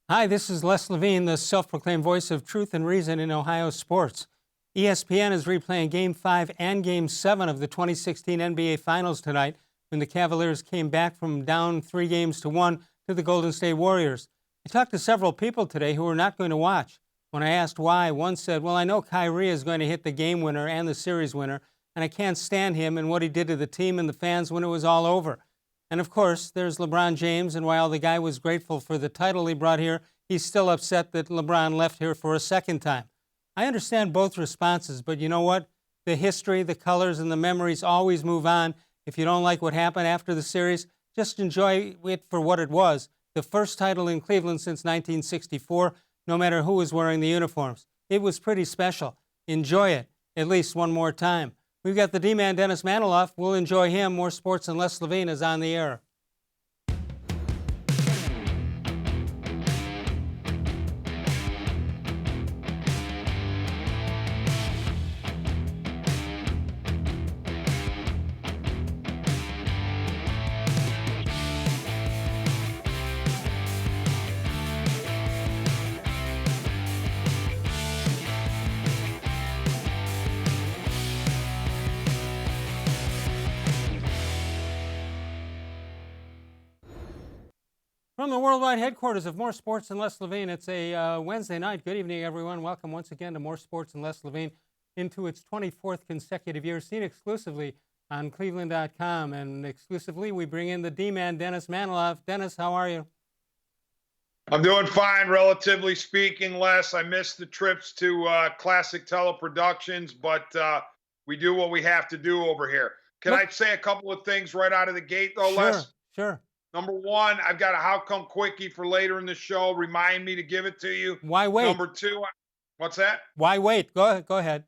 Hi, this is Les-Levine, the self-proclaimed voice of truth and reason in Ohio sports. ESPN is replaying Game 5 and Game 7 of the 2016 NBA Finals tonight when the Cavaliers came back from down 3-1 to the Golden State Warriors. I talked to several people today who were not going to watch. When I asked why, one said, well, I know Kyrie is going to hit the game winner and the series winner, and I can't stand him and what he did to the team and the fans when it was all over. And of course, there's LeBron-James, and while the guy was grateful for the title he brought here, he's still upset that LeBron left here for a second time. I understand both responses, but you know what? The history, the colors, and the memories always move on. If you don't like what happened after the series, just enjoy it for what it was. The first title in Cleveland since 1964, no matter who was wearing the uniforms. It was pretty special. Enjoy it, at least one more time. We've got the D-man, Dennis-Manoloff. We'll enjoy him. More Sports and Les-Levine is on the air. From the worldwide headquarters of More Sports and Les-Levine, it's a Wednesday night. Good evening, everyone. Welcome once again to More Sports and Les-Levine into its 24th consecutive year, seen exclusively on cleveland.com. And exclusively, we bring in the D-man, Dennis-Manoloff. Dennis, how are you? I'm doing fine, relatively speaking, Les. I missed the trips to Classic Teleproductions, but we do what we have to do over here. Can I say a couple of things right out of the gate, though, Les? Sure. Number one, I've got a How Come Quickie for later in the show. Remind me to give it to you. Why wait? Number two, what's that? Why wait? Go ahead.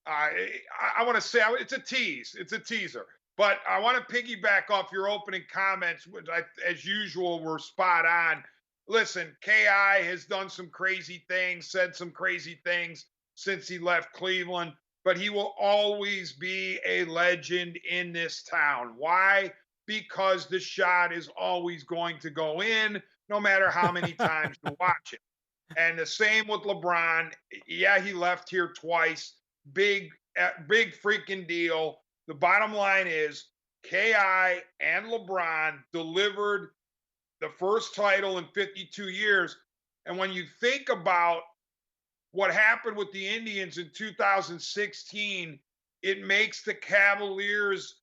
I want to say it's a tease. It's a teaser. But I want to piggyback off your opening comments, which, as usual, were spot on. Listen, K.I. has done some crazy things, said some crazy things since he left Cleveland, but he will always be a legend in this town. Why? Because the shot is always going to go in, no matter how many times you watch it. And the same with LeBron. Yeah, he left here twice. Big freaking deal. The bottom line is K.I. and LeBron delivered the first title in 52 years. And when you think about what happened with the Indians in 2016, it makes the Cavaliers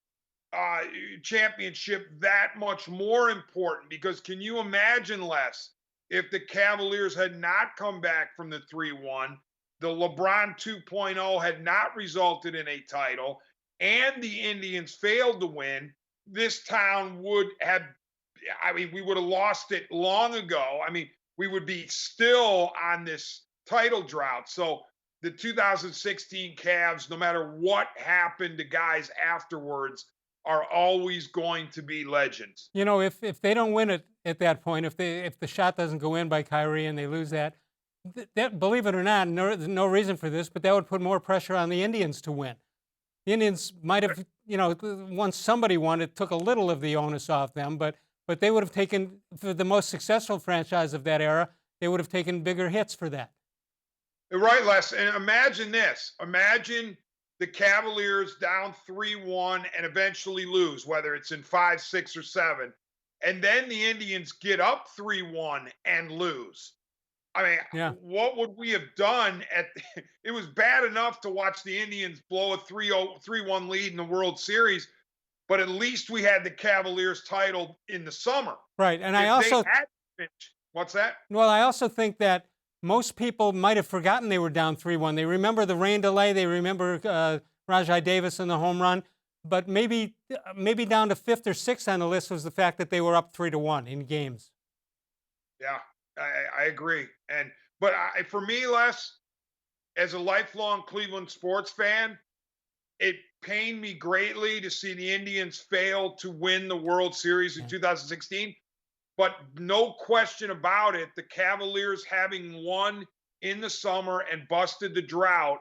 championship that much more important, because can you imagine, Les, if the Cavaliers had not come back from the 3-1, the LeBron 2.0 had not resulted in a title, and the Indians failed to win, this town would have, we would have lost it long ago. We would be still on this title drought. So the 2016 Cavs, no matter what happened to guys afterwards, are always going to be legends. You know, if they don't win it at that point, if the shot doesn't go in by Kyrie and they lose that, believe it or not, there's no reason for this, but that would put more pressure on the Indians to win. The Indians might have, once somebody won, it took a little of the onus off them, but they would have taken, for the most successful franchise of that era, they would have taken bigger hits for that. Right, Les. And imagine this. Imagine the Cavaliers down 3-1 and eventually lose, whether it's in 5, 6, or 7. And then the Indians get up 3-1 and lose. What would we have done? It was bad enough to watch the Indians blow a 3-1 lead in the World Series, but at least we had the Cavaliers title in the summer. Right, and what's that? Well, I also think that most people might have forgotten they were down 3-1. They remember the rain delay. They remember Rajai Davis and the home run. But maybe down to 5th or 6th on the list was the fact that they were up 3-1 in games. Yeah, I agree. But for me, Les, as a lifelong Cleveland sports fan, it pained me greatly to see the Indians fail to win the World Series in 2016. But no question about it, the Cavaliers having won in the summer and busted the drought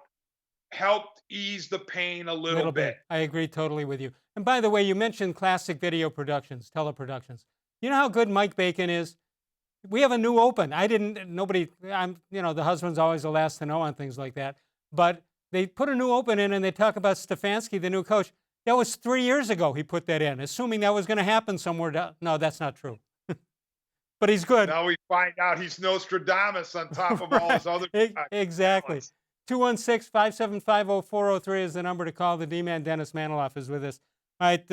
helped ease the pain a little bit. I agree totally with you. And by the way, you mentioned classic video productions, teleproductions. You know how good Mike Bacon is? We have a new open. The husband's always the last to know on things like that. But they put a new open in and they talk about Stefanski, the new coach. That was 3 years ago he put that in, assuming that was going to happen somewhere down. No, that's not true. But he's good. Now we find out he's Nostradamus on top of all his other Exactly. talents. 216-575-0403 is the number to call. The D-man, Dennis-Manoloff, is with us. All right,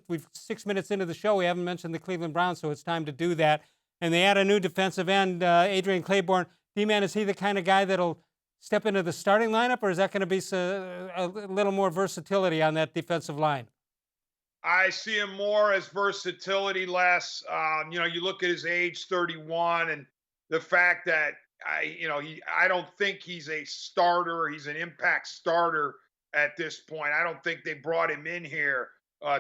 we've 6 minutes into the show. We haven't mentioned the Cleveland Browns, so it's time to do that. And they add a new defensive end, Adrian-Clayborn. D-man, is he the kind of guy that'll step into the starting lineup, or is that going to be a little more versatility on that defensive line? I see him more as versatility, less. You look at his age, 31, and the fact that I don't think he's a starter. He's an impact starter at this point. I don't think they brought him in here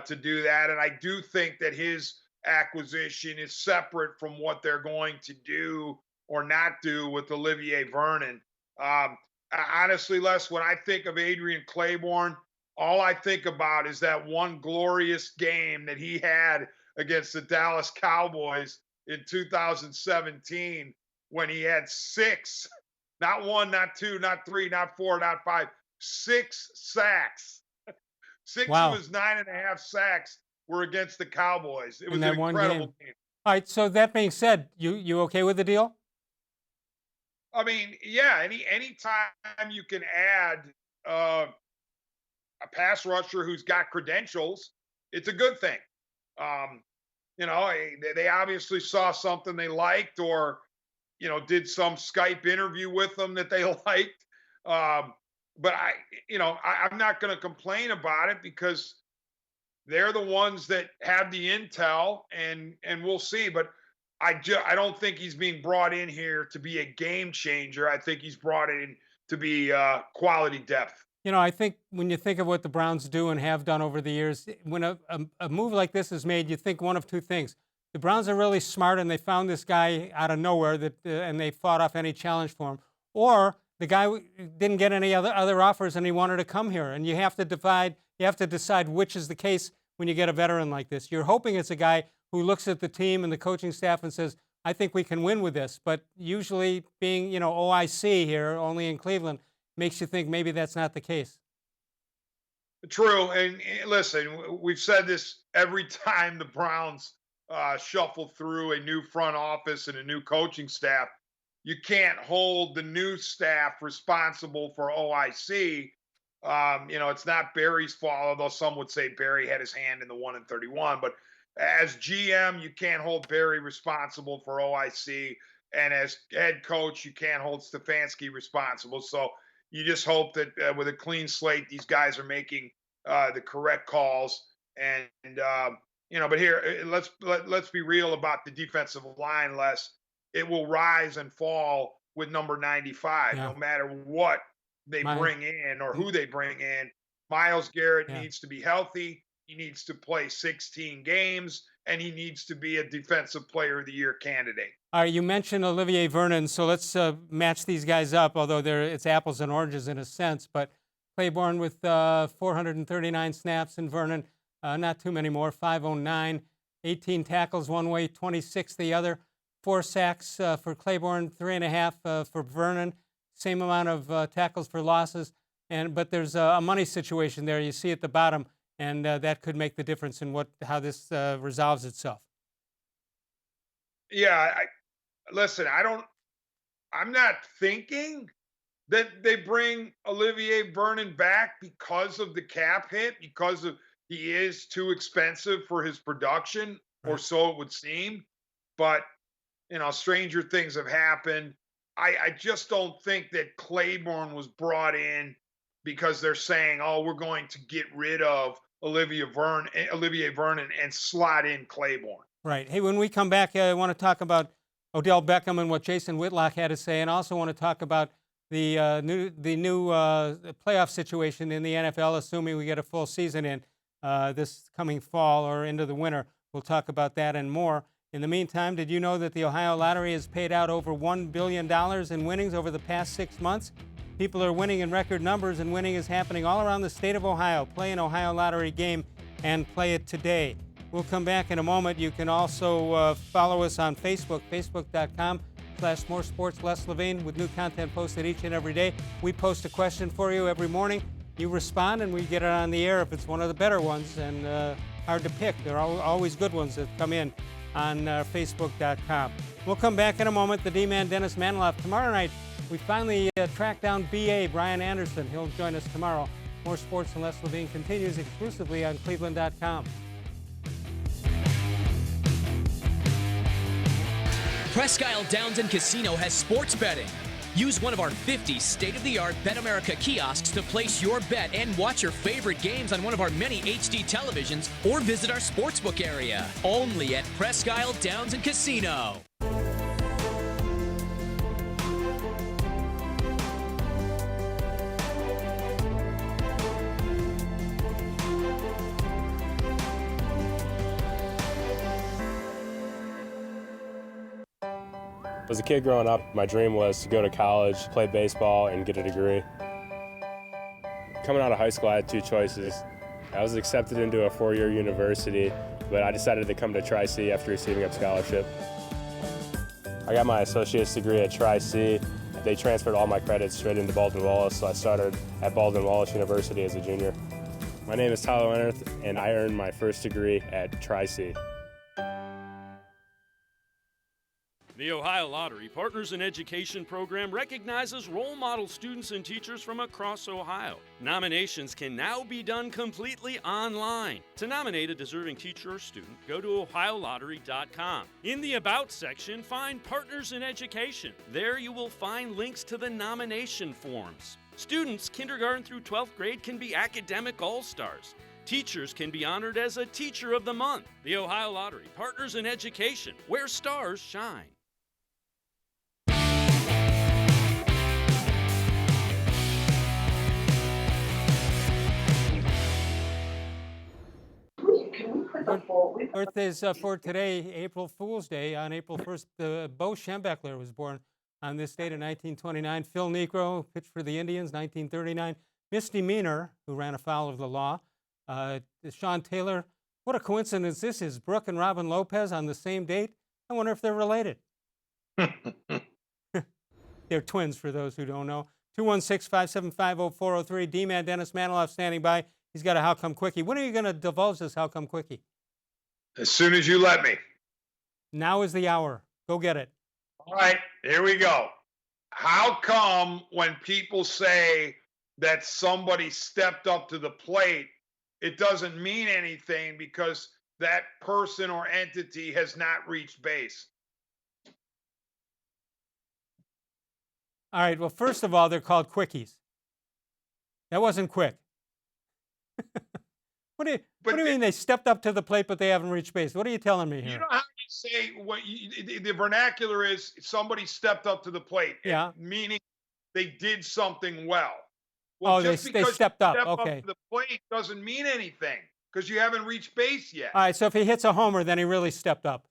to do that. And I do think that his acquisition is separate from what they're going to do or not do with Olivier-Vernon. Honestly, Les, when I think of Adrian-Clayborn, all I think about is that one glorious game that he had against the Dallas Cowboys in 2017 when he had 6, not 1, not 2, not 3, not 4, not 5, 6 sacks. 6 of his 9.5 sacks were against the Cowboys. It was an incredible game. All right, so that being said, you okay with the deal? I mean, yeah, any time you can add a pass rusher who's got credentials, it's a good thing. They obviously saw something they liked, or did some Skype interview with them that they liked. But I'm not going to complain about it because they're the ones that have the intel, and we'll see. But I don't think he's being brought in here to be a game changer. I think he's brought in to be quality depth. I think when you think of what the Browns do and have done over the years, when a move like this is made, you think one of two things. The Browns are really smart and they found this guy out of nowhere and they fought off any challenge for him. Or the guy didn't get any other offers and he wanted to come here. And you have to decide which is the case when you get a veteran like this. You're hoping it's a guy who looks at the team and the coaching staff and says, I think we can win with this. But usually being, OIC here, only in Cleveland, makes you think maybe that's not the case. True. And listen, we've said this every time the Browns shuffle through a new front office and a new coaching staff. You can't hold the new staff responsible for OIC. It's not Barry's fault, although some would say Barry had his hand in the 1-31. But as GM, you can't hold Barry responsible for OIC. And as head coach, you can't hold Stefanski responsible. So you just hope that with a clean slate, these guys are making the correct calls. But here, let's be real about the defensive line, Les. It will rise and fall with number 95, no matter what they bring in or who they bring in. Myles Garrett needs to be healthy. He needs to play 16 games, and he needs to be a Defensive Player of the Year candidate. All right, you mentioned Olivier-Vernon, so let's match these guys up, although it's apples and oranges in a sense. But Clayborn with 439 snaps, and Vernon not too many more, 509, 18 tackles one way, 26 the other, 4 sacks for Clayborn, 3.5 for Vernon, same amount of tackles for losses. But there's a money situation there you see at the bottom, and that could make the difference in how this resolves itself. Yeah, listen, I'm not thinking that they bring Olivier-Vernon back because of the cap hit, because he is too expensive for his production, or so it would seem. But, stranger things have happened. I just don't think that Clayborn was brought in because they're saying, oh, we're going to get rid of Olivier-Vernon and slot in Clayborn. Right. Hey, when we come back, I want to talk about Odell Beckham and what Jason Whitlock had to say, and also want to talk about the new playoff situation in the NFL, assuming we get a full season in this coming fall or into the winter. We'll talk about that and more. In the meantime, did you know that the Ohio Lottery has paid out over $1 billion in winnings over the past 6 months? People are winning in record numbers, and winning is happening all around the state of Ohio. Play an Ohio Lottery game and play it today. We'll come back in a moment. You can also follow us on Facebook, facebook.com/more-sports-and-les-levine, with new content posted each and every day. We post a question for you every morning. You respond, and we get it on the air if it's one of the better ones, and hard to pick. There are always good ones that come in on facebook.com. We'll come back in a moment. The D-Man, Dennis-Manoloff. Tomorrow night, we finally track down B.A. Brian Anderson. He'll join us tomorrow. More Sports and Les-Levine continues exclusively on cleveland.com. Presque Isle Downs and Casino has sports betting. Use one of our 50 state-of-the-art Bet America kiosks to place your bet and watch your favorite games on one of our many HD televisions, or visit our sportsbook area. Only at Presque Isle Downs and Casino. As a kid growing up, my dream was to go to college, play baseball, and get a degree. Coming out of high school, I had two choices. I was accepted into a four-year university, but I decided to come to Tri-C after receiving a scholarship. I got my associate's degree at Tri-C. They transferred all my credits straight into Baldwin-Wallace, so I started at Baldwin-Wallace University as a junior. My name is Tyler Leonard, and I earned my first degree at Tri-C. The Ohio Lottery Partners in Education program recognizes role model students and teachers from across Ohio. Nominations can now be done completely online. To nominate a deserving teacher or student, go to ohiolottery.com. In the About section, find Partners in Education. There you will find links to the nomination forms. Students kindergarten through 12th grade can be academic all-stars. Teachers can be honored as a Teacher of the Month. The Ohio Lottery Partners in Education, where stars shine. Birthdays for today, April Fool's Day. On April 1st, Bo Schembechler was born on this date in 1929. Phil Niekro pitched for the Indians, 1939. Misty Meaner, who ran afoul of the law. Sean Taylor. What a coincidence this is. Brooke and Robin Lopez on the same date. I wonder if they're related. They're twins, for those who don't know. 216-575-0403. D-Man Dennis-Manoloff standing by. He's got a How Come Quickie. When are you going to divulge this How Come Quickie? As soon as you let me. Now is the hour. Go get it. All right, here we go. How come when people say that somebody stepped up to the plate, it doesn't mean anything because that person or entity has not reached base? All right, well, first of all, they're called quickies. That wasn't quick. What do you mean they stepped up to the plate, but they haven't reached base? What are you telling me here? You know how you say the vernacular is somebody stepped up to the plate, yeah, meaning they did something well. Well, they stepped up. Okay. Up to the plate doesn't mean anything because you haven't reached base yet. All right, so if he hits a homer, then he really stepped up.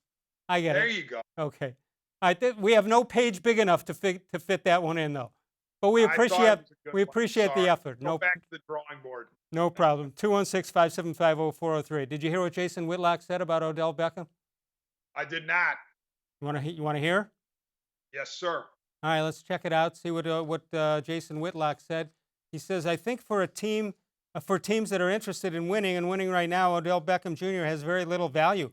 I get it. There you go. Okay. All right, we have no page big enough to fit that one in, though. But we appreciate the effort. Go back to the drawing board. No problem. 216-575-0403. Did you hear what Jason Whitlock said about Odell Beckham? I did not. You want to hear? Yes, sir. All right, let's check it out. See what Jason Whitlock said. He says, "I think for teams that are interested in winning and winning right now, Odell Beckham Jr. has very little value.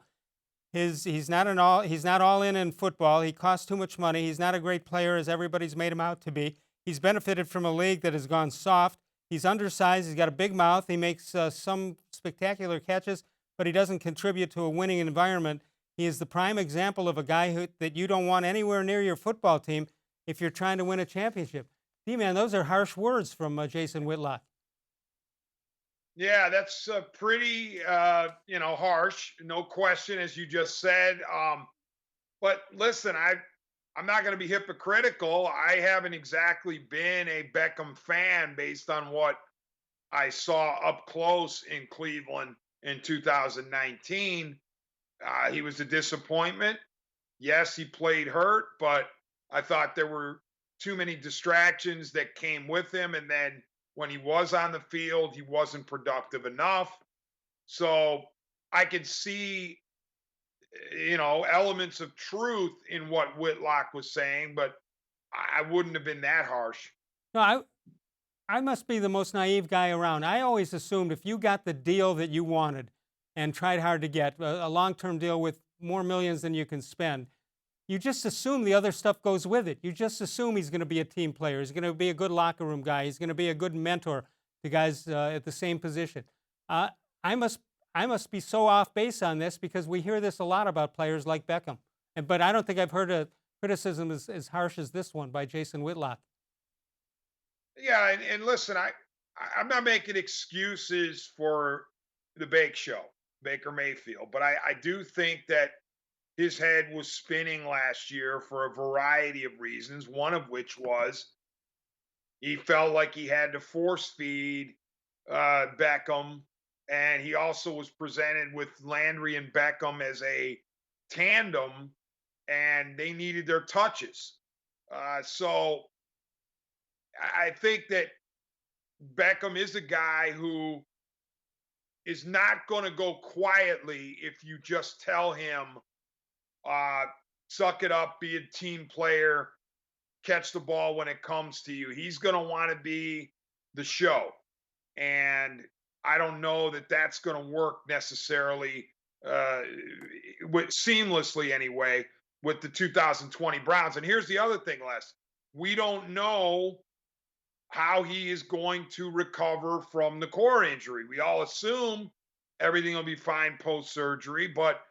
He's not all in football. He costs too much money. He's not a great player as everybody's made him out to be. He's benefited from a league that has gone soft. He's undersized. He's got a big mouth. He makes some spectacular catches, but he doesn't contribute to a winning environment. He is the prime example of a guy that you don't want anywhere near your football team if you're trying to win a championship." D-Man, those are harsh words from Jason Whitlock. Yeah, that's pretty, harsh, no question, as you just said. But listen, I'm not going to be hypocritical. I haven't exactly been a Beckham fan based on what I saw up close in Cleveland in 2019. He was a disappointment. Yes, he played hurt, but I thought there were too many distractions that came with him. And then when he was on the field, he wasn't productive enough. So I could see, elements of truth in what Whitlock was saying, but I wouldn't have been that harsh. No, I must be the most naive guy around. I always assumed if you got the deal that you wanted and tried hard to get a long-term deal with more millions than you can spend, you just assume the other stuff goes with it. You just assume he's going to be a team player. He's going to be a good locker room guy. He's going to be a good mentor to guys at the same position. I must be so off base on this because we hear this a lot about players like Beckham. But I don't think I've heard a criticism as harsh as this one by Jason Whitlock. Yeah, and listen, I'm not making excuses for the Baker Mayfield, but I do think that his head was spinning last year for a variety of reasons, one of which was he felt like he had to force feed Beckham, and he also was presented with Landry and Beckham as a tandem, and they needed their touches. So I think that Beckham is a guy who is not going to go quietly if you just tell him, suck it up, be a team player, catch the ball when it comes to you. He's going to want to be the show. And I don't know that that's going to work necessarily seamlessly anyway with the 2020 Browns. And here's the other thing, Les. We don't know how he is going to recover from the core injury. We all assume everything will be fine post-surgery, but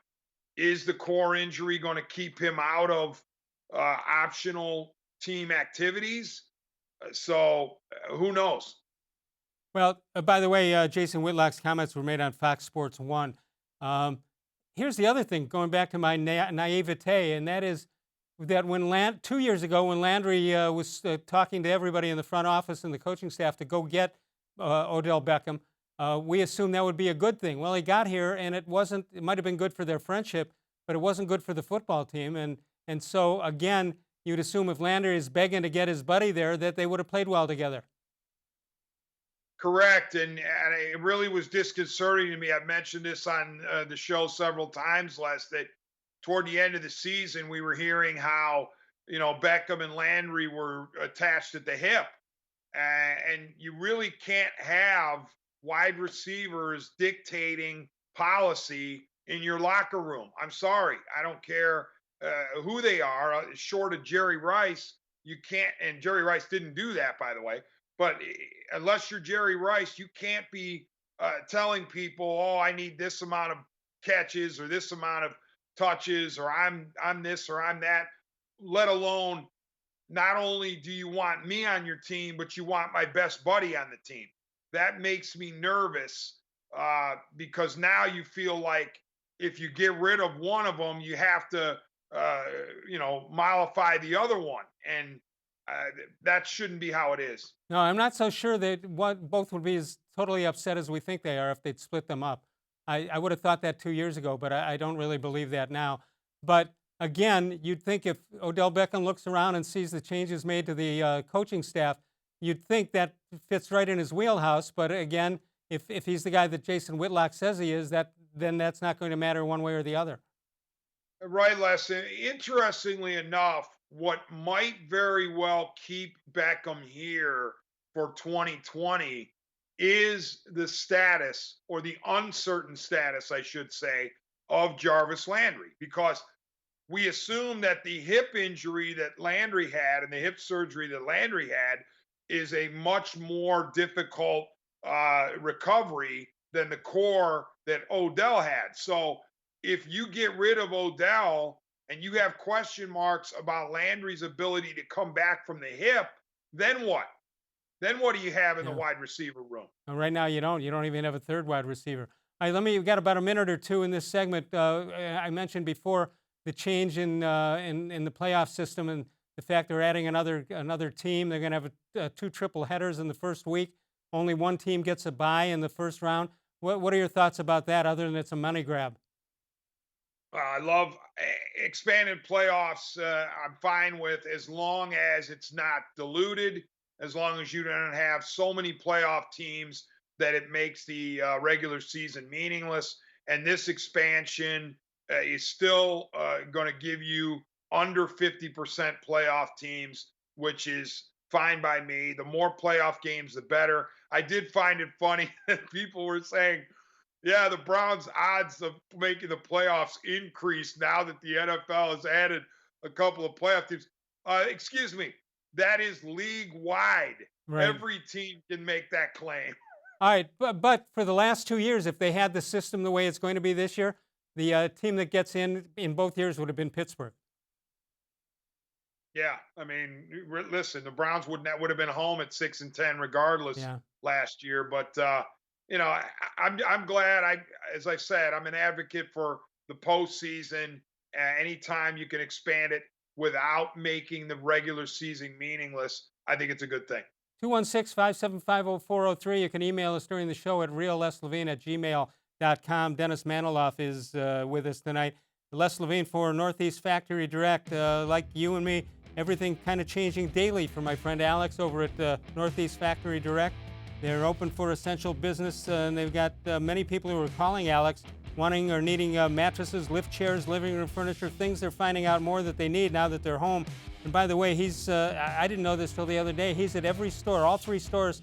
is the core injury going to keep him out of optional team activities? So who knows? Well, by the way, Jason Whitlock's comments were made on Fox Sports 1. Here's the other thing, going back to my naivete, and that is that when 2 years ago, when Landry was talking to everybody in the front office and the coaching staff to go get Odell Beckham, we assumed that would be a good thing. Well, he got here, and it wasn't. It might have been good for their friendship, but it wasn't good for the football team. And so, again, you'd assume if Landry is begging to get his buddy there, that they would have played well together. Correct, and it really was disconcerting to me. I've mentioned this on the show several times, Les, that toward the end of the season, we were hearing how, Beckham and Landry were attached at the hip. And you really can't have wide receivers dictating policy in your locker room. I'm sorry. I don't care who they are. Short of Jerry Rice, you can't. And Jerry Rice didn't do that, by the way. But unless you're Jerry Rice, you can't be telling people, oh, I need this amount of catches or this amount of touches, or I'm this or I'm that, let alone not only do you want me on your team, but you want my best buddy on the team. That makes me nervous because now you feel like if you get rid of one of them, you have to, mollify the other one. And that shouldn't be how it is. No, I'm not so sure that both would be as totally upset as we think they are if they'd split them up. I would have thought that 2 years ago, but I don't really believe that now. But again, you'd think if Odell Beckham looks around and sees the changes made to the coaching staff, you'd think that fits right in his wheelhouse. But again, if he's the guy that Jason Whitlock says he is, then that's not going to matter one way or the other. Right, Les. Interestingly enough, what might very well keep Beckham here for 2020 is the status, or the uncertain status, I should say, of Jarvis-Landry, because we assume that the hip injury that Landry had and the hip surgery that Landry had is a much more difficult recovery than the core that Odell had. So if you get rid of Odell and you have question marks about Landry's ability to come back from the hip, then what? Then what do you have in the wide receiver room? And right now you don't. You don't even have a third wide receiver. All right, we've got about a minute or two in this segment. I mentioned before the change in the playoff system and the fact they're adding another team. They're going to have 2 triple headers in the first week. Only one team gets a bye in the first round. What are your thoughts about that, other than it's a money grab? I love expanded playoffs. I'm fine with, as long as it's not diluted, as long as you don't have so many playoff teams that it makes the regular season meaningless. and this expansion is still going to give you under 50% playoff teams, which is fine by me. The more playoff games, the better. I did find it funny that people were saying, yeah, the Browns' odds of making the playoffs increase now that the NFL has added a couple of playoff teams. Excuse me, that is league-wide. Right. Every team can make that claim. All right, but for the last 2 years, if they had the system the way it's going to be this year, the team that gets in both years would have been Pittsburgh. Yeah, I mean, listen, the Browns would have been home at 6-10 regardless last year. But you know, I'm glad. As I said, I'm an advocate for the postseason. Anytime you can expand it without making the regular season meaningless, I think it's a good thing. 216-575-0403. You can email us during the show at real-leslevine@gmail.com. Dennis Manoloff is with us tonight. Les Levine for Northeast Factory Direct. Like you and me, everything kind of changing daily for my friend Alex over at Northeast Factory Direct. They're open for essential business, and they've got many people who are calling Alex wanting or needing mattresses, lift chairs, living room furniture, things they're finding out more that they need now that they're home. And by the way, he's, I didn't know this till the other day, he's at every store, all 3 stores,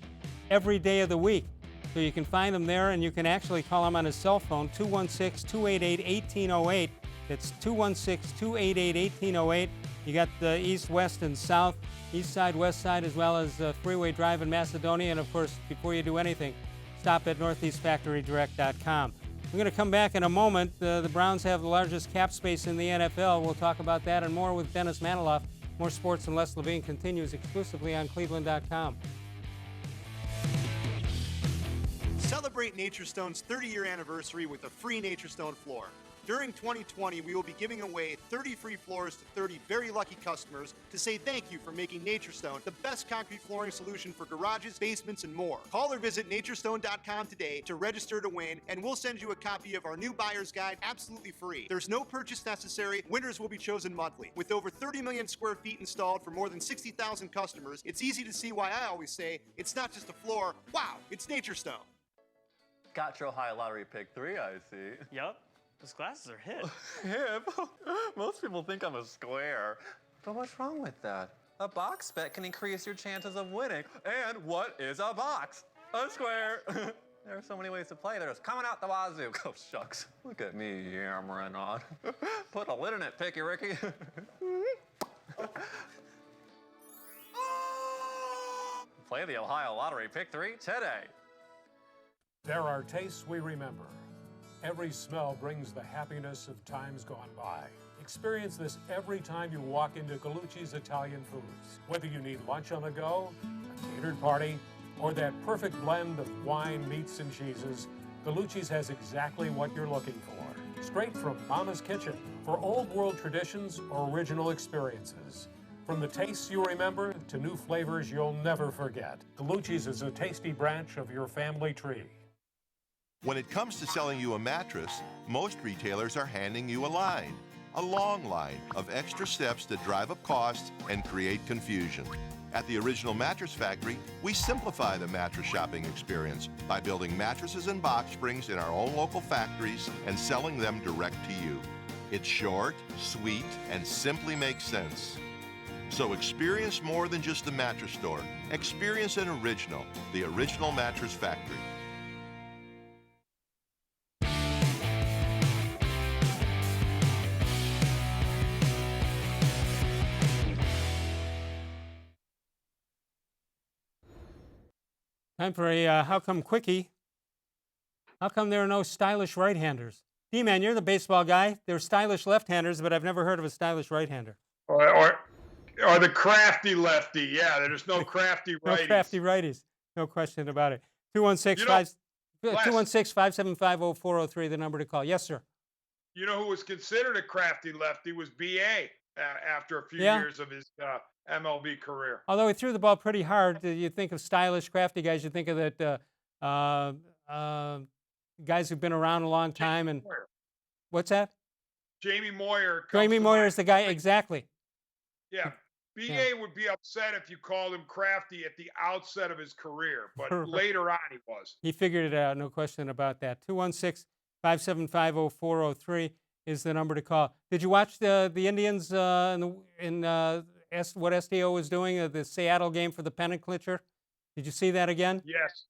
every day of the week. So you can find him there, and you can actually call him on his cell phone, 216-288-1808. It's 216-288-1808. You got the east, west, and south, east side, west side, as well as Freeway Drive in Macedonia. And of course, before you do anything, stop at northeastfactorydirect.com. We're going to come back in a moment. The Browns have the largest cap space in the NFL. We'll talk about that and more with Dennis Manoloff. More Sports and Les Levine continues exclusively on cleveland.com. Celebrate NatureStone's 30-year anniversary with a free NatureStone floor. During 2020, we will be giving away 30 free floors to 30 very lucky customers to say thank you for making NatureStone the best concrete flooring solution for garages, basements, and more. Call or visit naturestone.com today to register to win, and we'll send you a copy of our new buyer's guide absolutely free. There's no purchase necessary. Winners will be chosen monthly. With over 30 million square feet installed for more than 60,000 customers, it's easy to see why I always say it's not just a floor. Wow, it's NatureStone. Got your Ohio Lottery pick 3, I see. Yep. Those glasses are hip. Hip? Most people think I'm a square. But what's wrong with that? A box bet can increase your chances of winning. And what is a box? A square. There are so many ways to play. There's coming out the wazoo. Oh, shucks. Look at me yammering on. Put a lid in it, Picky Ricky. Play the Ohio Lottery Pick 3 today. There are tastes we remember. Every smell brings the happiness of times gone by. Experience this every time you walk into Gallucci's Italian Foods. Whether you need lunch on the go, a catered party, or that perfect blend of wine, meats, and cheeses, Gallucci's has exactly what you're looking for. Straight from Mama's Kitchen for old world traditions or original experiences. From the tastes you remember to new flavors you'll never forget. Gallucci's is a tasty branch of your family tree. When it comes to selling you a mattress, most retailers are handing you a long line of extra steps that drive up costs and create confusion. At the Original Mattress Factory, we simplify the mattress shopping experience by building mattresses and box springs in our own local factories and selling them direct to you. It's short, sweet, and simply makes sense. So experience more than just a mattress store. Experience an original, the Original Mattress Factory. Time for a How Come Quickie. How come there are no stylish right-handers? D-Man, you're the baseball guy. There are stylish left-handers, but I've never heard of a stylish right-hander. Or the crafty lefty. Yeah, there's no crafty righties. No crafty righties. No question about it. 216-575-0403, the number to call. Yes, sir. You know who was considered a crafty lefty was B.A. After a few years of his MLB career. Although he threw the ball pretty hard, you think of stylish, crafty guys. You think of that guys who've been around a long time. And what's that? Jamie Moyer. Jamie Moyer is the guy, exactly. Yeah. B.A. would be upset if you called him crafty at the outset of his career, but later on he was. He figured it out, no question about that. 575-0403 is the number to call. Did you watch the Indians what SDO was doing, the Seattle game for the pennant clincher? Did you see that again? Yes.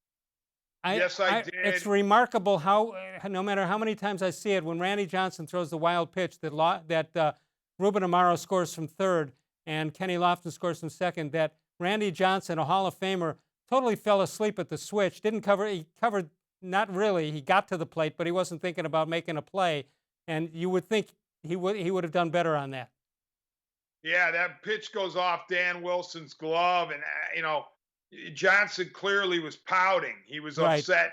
Yes, I did. It's remarkable how, no matter how many times I see it, when Randy Johnson throws the wild pitch that Ruben Amaro scores from third and Kenny Lofton scores from second, that Randy Johnson, a Hall of Famer, totally fell asleep at the switch. Didn't cover. He covered, not really. He got to the plate, but he wasn't thinking about making a play. And you would think he would have done better on that. Yeah, that pitch goes off Dan Wilson's glove, and Johnson clearly was pouting. He was upset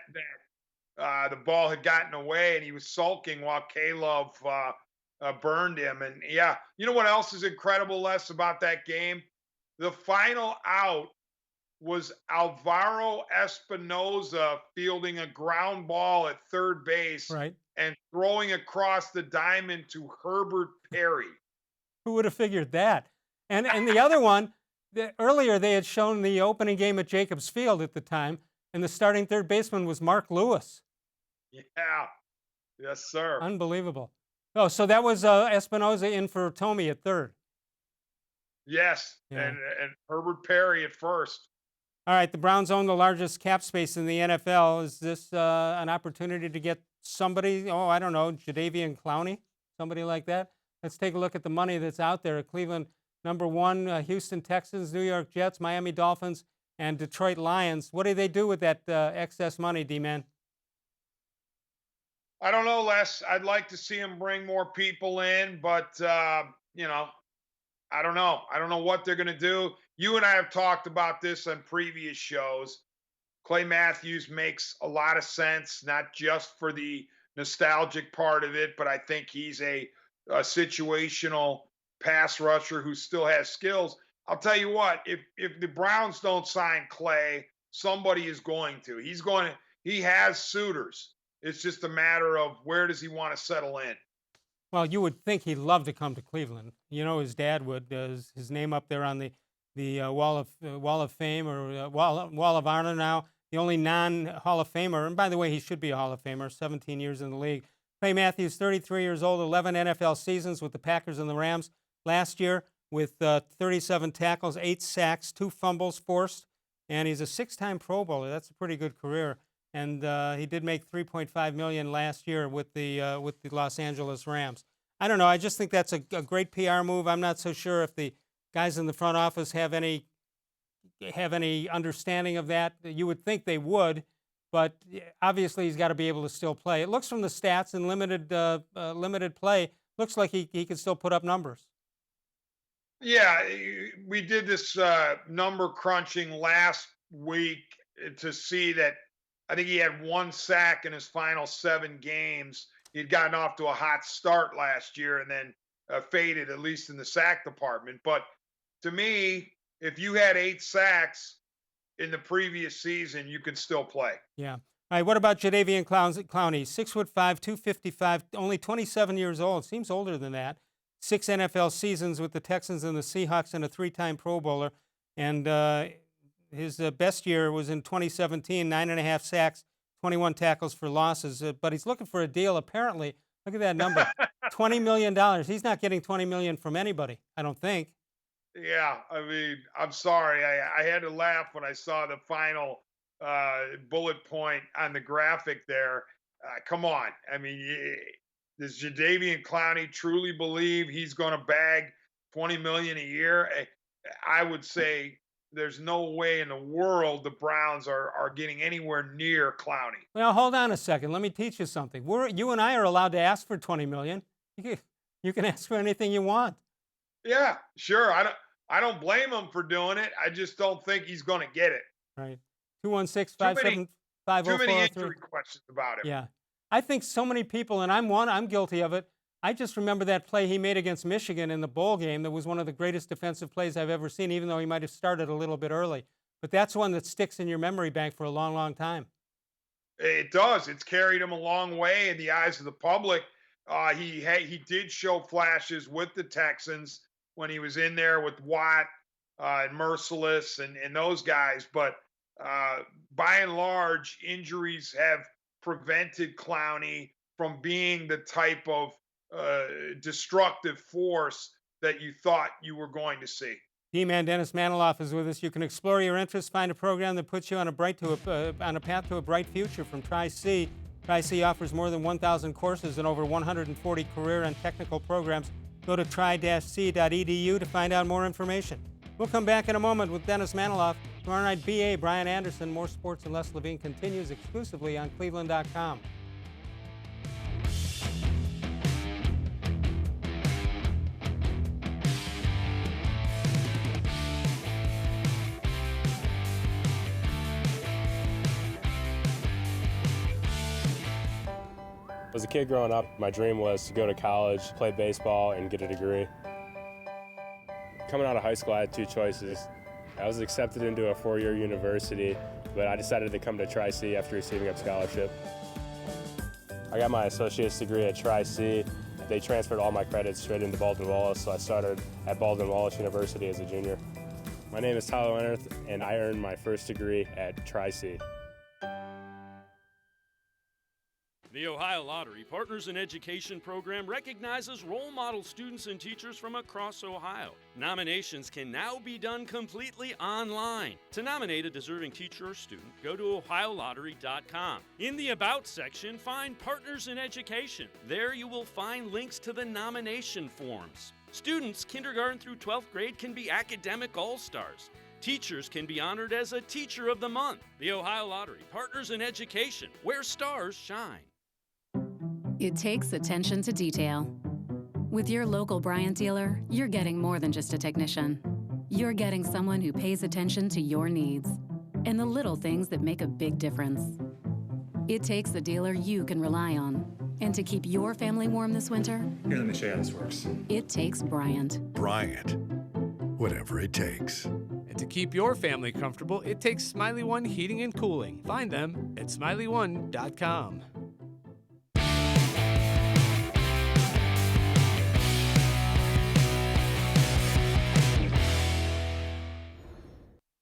that the ball had gotten away, and he was sulking while K-Love burned him. And yeah, you know what else is incredible, Les, about that game? The final out was Alvaro Espinoza fielding a ground ball at third base and throwing across the diamond to Herbert Perry. Who would have figured that? And the other one, earlier they had shown the opening game at Jacobs Field at the time, and the starting third baseman was Mark Lewis. Yeah. Yes, sir. Unbelievable. Oh, so that was Espinoza in for Tomey at third. Yes, Yeah. and Herbert Perry at first. All right, the Browns own the largest cap space in the NFL. Is this an opportunity to get somebody, I don't know, Jadeveon-Clowney, somebody like that? Let's take a look at the money that's out there. Cleveland, number one, Houston Texans, New York Jets, Miami Dolphins, and Detroit Lions. What do they do with that excess money, D-Man? I don't know, Les. I'd like to see him bring more people in, but, I don't know. I don't know what they're going to do. You and I have talked about this on previous shows. Clay Matthews makes a lot of sense, not just for the nostalgic part of it, but I think he's a situational pass rusher who still has skills. I'll tell you what, if the Browns don't sign Clay, somebody is going to. He has suitors. It's just a matter of where does he want to settle in. Well, you would think he'd love to come to Cleveland. You know, his dad would. His name up there on the wall of Fame or wall of honor now. The only non-Hall of Famer, and by the way, he should be a Hall of Famer. 17 years in the league. Clay Matthews, 33 years old, 11 NFL seasons with the Packers and the Rams. Last year with 37 tackles, 8 sacks, 2 fumbles forced, and he's a 6-time Pro Bowler. That's a pretty good career. And he did make $3.5 million last year with the Los Angeles Rams. I don't know. I just think that's a great PR move. I'm not so sure if the guys in the front office have any understanding of that. You would think they would, but obviously he's got to be able to still play. It looks from the stats and limited play, looks like he can still put up numbers. Yeah, we did this number crunching last week to see that I think he had 1 sack in his final 7 games. He'd gotten off to a hot start last year and then faded, at least in the sack department. But to me, if you had 8 sacks in the previous season, you could still play. Yeah. All right, what about Jadeveon-Clowney? 6'5", 255, only 27 years old. Seems older than that. 6 NFL seasons with the Texans and the Seahawks and a 3-time Pro Bowler. And his best year was in 2017, 9.5 sacks, 21 tackles for losses. But he's looking for a deal, apparently. Look at that number, $20 million. He's not getting $20 million from anybody, I don't think. Yeah, I mean, I'm sorry. I had to laugh when I saw the final bullet point on the graphic there. Come on. I mean, does Jadeveon-Clowney truly believe he's going to bag $20 million a year? I would say there's no way in the world the Browns are getting anywhere near Clowney. Well, hold on a second. Let me teach you something. You and I are allowed to ask for $20 million. You can ask for anything you want. Yeah, sure. I don't blame him for doing it. I just don't think he's going to get it. Right. 216-575-0403. Too many injury questions about him. Yeah. I think so many people, and I'm guilty of it. I just remember that play he made against Michigan in the bowl game. That was one of the greatest defensive plays I've ever seen, even though he might have started a little bit early. But that's one that sticks in your memory bank for a long, long time. It does. It's carried him a long way in the eyes of the public. He did show flashes with the Texans when he was in there with Watt and Merciless and those guys. But by and large, injuries have prevented Clowney from being the type of destructive force that you thought you were going to see. D-man Dennis-Manoloff is with us. You can explore your interests, find a program that puts you on a path to a bright future from Tri-C. Tri-C offers more than 1,000 courses and over 140 career and technical programs. Go to tri-c.edu to find out more information. We'll come back in a moment with Dennis-Manoloff. Tomorrow night, BA, Brian Anderson, More Sports and Les-Levine continues exclusively on cleveland.com. As a kid growing up, my dream was to go to college, play baseball, and get a degree. Coming out of high school, I had two choices. I was accepted into a four-year university, but I decided to come to Tri-C after receiving a scholarship. I got my associate's degree at Tri-C. They transferred all my credits straight into Baldwin-Wallace, so I started at Baldwin-Wallace University as a junior. My name is Tyler Leonard, and I earned my first degree at Tri-C. The Ohio Lottery Partners in Education program recognizes role model students and teachers from across Ohio. Nominations can now be done completely online. To nominate a deserving teacher or student, go to ohiolottery.com. In the About section, find Partners in Education. There you will find links to the nomination forms. Students kindergarten through 12th grade can be academic all-stars. Teachers can be honored as a Teacher of the Month. The Ohio Lottery Partners in Education, where stars shine. It takes attention to detail. With your local Bryant dealer, you're getting more than just a technician. You're getting someone who pays attention to your needs and the little things that make a big difference. It takes a dealer you can rely on. And to keep your family warm this winter, here, let me show you how this works. It takes Bryant. Bryant, whatever it takes. And to keep your family comfortable, it takes Smiley One Heating and Cooling. Find them at smiley1.com.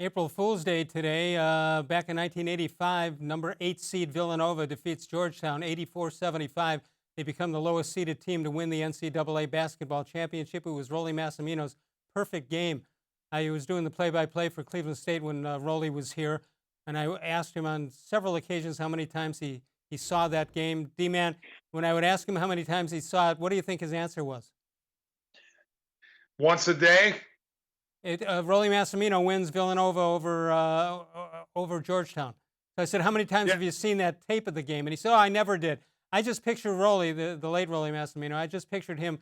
April Fool's Day today. Back in 1985, number 8 seed Villanova defeats Georgetown 84-75. They become the lowest seeded team to win the NCAA basketball championship. It was Rollie Massimino's perfect game. I was doing the play-by-play for Cleveland State when Rollie was here, and I asked him on several occasions how many times he saw that game. D-Man, when I would ask him how many times he saw it, what do you think his answer was? Once a day? Rollie Massimino wins Villanova over Georgetown. So I said, how many times have you seen that tape of the game? And he said, oh, I never did. I just pictured Rollie, the late Rollie Massimino, I just pictured him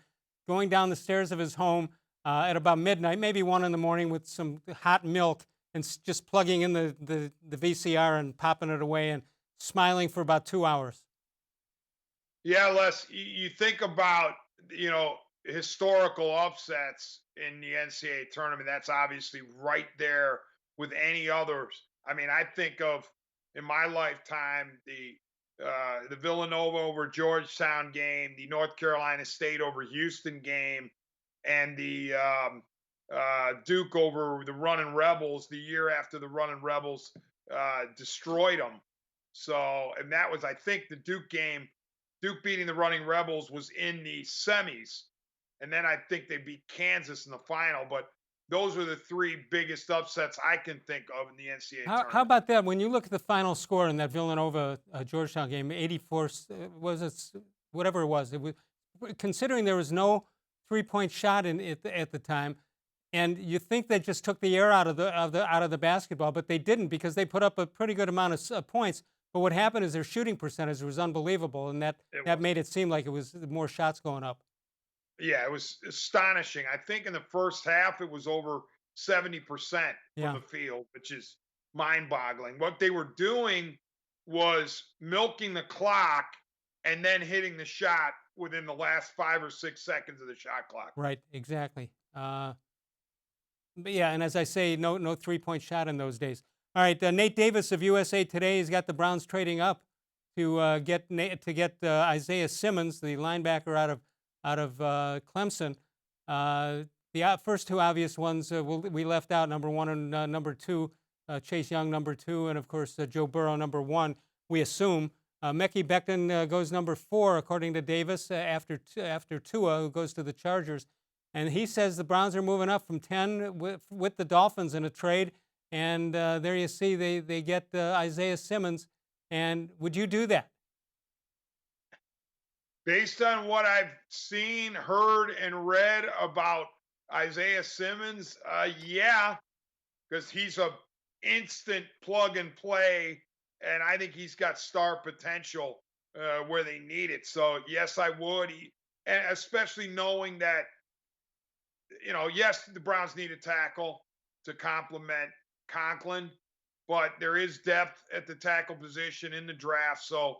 going down the stairs of his home at about midnight, maybe 1 in the morning, with some hot milk and just plugging in the VCR and popping it away and smiling for about 2 hours. Yeah, Les, you think about, historical upsets in the NCAA tournament. That's obviously right there with any others. I mean, I think of, in my lifetime, the Villanova over Georgetown game, the North Carolina State over Houston game, and the Duke over the Runnin' Rebels the year after the Runnin' Rebels destroyed them. So, and that was, I think, the Duke game. Duke beating the Running Rebels was in the semis. And then I think they beat Kansas in the final. But those are the three biggest upsets I can think of in the NCAA tournament. How about that? When you look at the final score in that Villanova-Georgetown game, 84, was it whatever it was? Considering there was no three-point shot at the time, and you think they just took the air out of the basketball, but they didn't, because they put up a pretty good amount of points. But what happened is their shooting percentage was unbelievable, and that made it seem like it was more shots going up. Yeah, it was astonishing. I think in the first half it was over 70% from the field, which is mind-boggling. What they were doing was milking the clock and then hitting the shot within the last 5 or 6 seconds of the shot clock. Right, exactly. But yeah, and as I say, no three-point shot in those days. All right, Nate Davis of USA Today has got the Browns trading up to get Isaiah-Simmons, the linebacker out of Clemson. The first two obvious ones we left out, number 1 and number 2, Chase Young, number 2, and of course Joe Burrow, number 1. We assume Mekhi Becton goes number 4, according to Davis, after Tua, who goes to the Chargers. And he says the Browns are moving up from 10 with the Dolphins in a trade. And there you see they get Isaiah-Simmons. And would you do that? Based on what I've seen, heard, and read about Isaiah-Simmons, yeah, because he's a instant plug and play, and I think he's got star potential where they need it. So yes, I would, and especially knowing that, yes, the Browns need a tackle to complement Conklin, but there is depth at the tackle position in the draft. So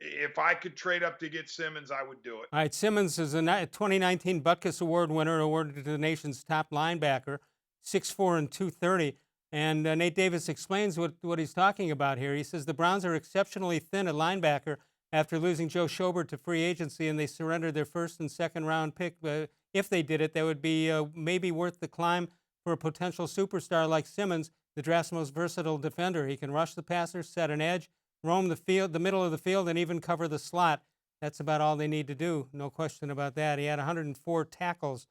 if I could trade up to get Simmons, I would do it. All right, Simmons is a 2019 Butkus Award winner, awarded to the nation's top linebacker, 6'4" and 230. And Nate Davis explains what he's talking about here. He says the Browns are exceptionally thin at linebacker after losing joe-schobert to free agency, and they surrendered their first and second round pick. If they did it, that would be maybe worth the climb for a potential superstar like Simmons, the draft's most versatile defender. He can rush the passer, set an edge, roam the field, the middle of the field, and even cover the slot. That's about all they need to do. No question about that. He had 104 tackles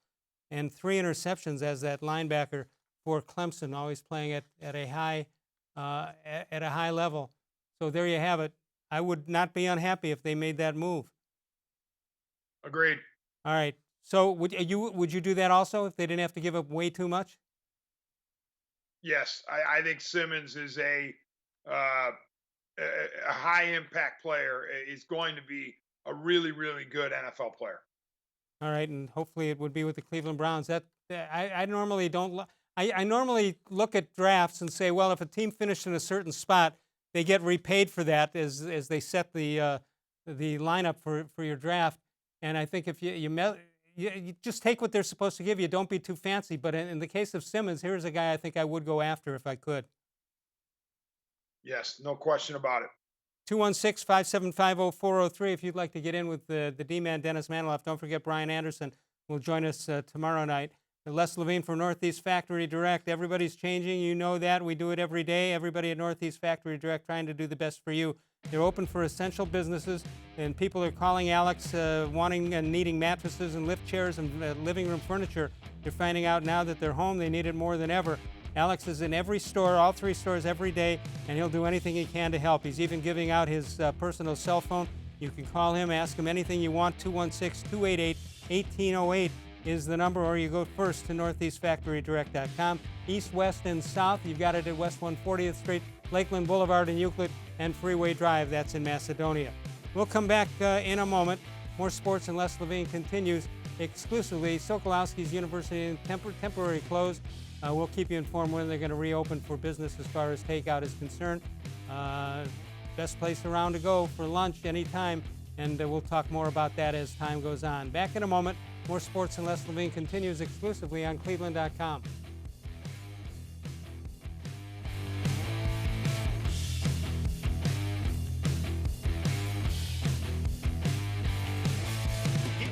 and 3 interceptions as that linebacker for Clemson, always playing at a high level. So there you have it. I would not be unhappy if they made that move. Agreed. All right. So would you do that also if they didn't have to give up way too much? Yes, I think Simmons is a high impact player. Is going to be a really, really good NFL player. All right, and hopefully it would be with the Cleveland Browns. I normally don't. I normally look at drafts and say, well, if a team finished in a certain spot, they get repaid for that as they set the lineup for your draft. And I think if you just take what they're supposed to give you, don't be too fancy. But in the case of Simmons, here's a guy I think I would go after if I could. Yes, no question about it. 216-575-0403 if you'd like to get in with the D-Man, Dennis-Manoloff. Don't forget Brian Anderson will join us tomorrow night. Les-Levine from Northeast Factory Direct. Everybody's changing. You know that. We do it every day. Everybody at Northeast Factory Direct trying to do the best for you. They're open for essential businesses, and people are calling Alex wanting and needing mattresses and lift chairs and living room furniture. They're finding out now that they're home. They need it more than ever. Alex is in every store, all 3 stores every day, and he'll do anything he can to help. He's even giving out his personal cell phone. You can call him, ask him anything you want. 216-288-1808 is the number, or you go first to northeastfactorydirect.com. East, west, and south, you've got it at West 140th Street, Lakeland Boulevard in Euclid, and Freeway Drive, that's in Macedonia. We'll come back in a moment. More Sports and Les-Levine continues exclusively. Sokolowski's University temporary closed. We'll keep you informed when they're going to reopen for business as far as takeout is concerned. Best place around to go for lunch anytime, and we'll talk more about that as time goes on. Back in a moment. More Sports and Les-Levine continues exclusively on cleveland.com.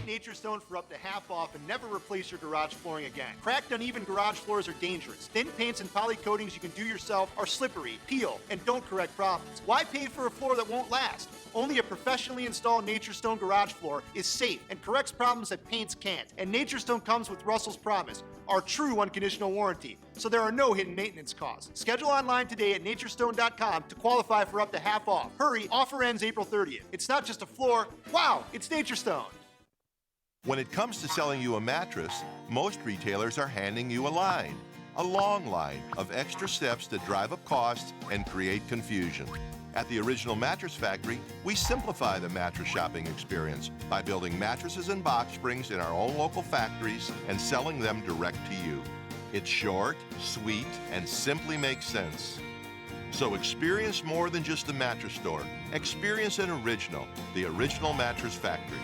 Nature Stone for up to half off and never replace your garage flooring again. Cracked, uneven garage floors are dangerous. Thin paints and poly coatings you can do yourself are slippery, peel, and don't correct problems. Why pay for a floor that won't last? Only a professionally installed Nature Stone garage floor is safe and corrects problems that paints can't. And Nature Stone comes with Russell's Promise, our true unconditional warranty, so there are no hidden maintenance costs. Schedule online today at naturestone.com to qualify for up to half off. Hurry, offer ends April 30th. It's not just a floor, wow, it's Nature Stone. When it comes to selling you a mattress, most retailers are handing you a long line of extra steps that drive up costs and create confusion. At the Original Mattress Factory, we simplify the mattress shopping experience by building mattresses and box springs in our own local factories and selling them direct to you. It's short, sweet, and simply makes sense. So experience more than just the mattress store. Experience an original, the Original Mattress Factory.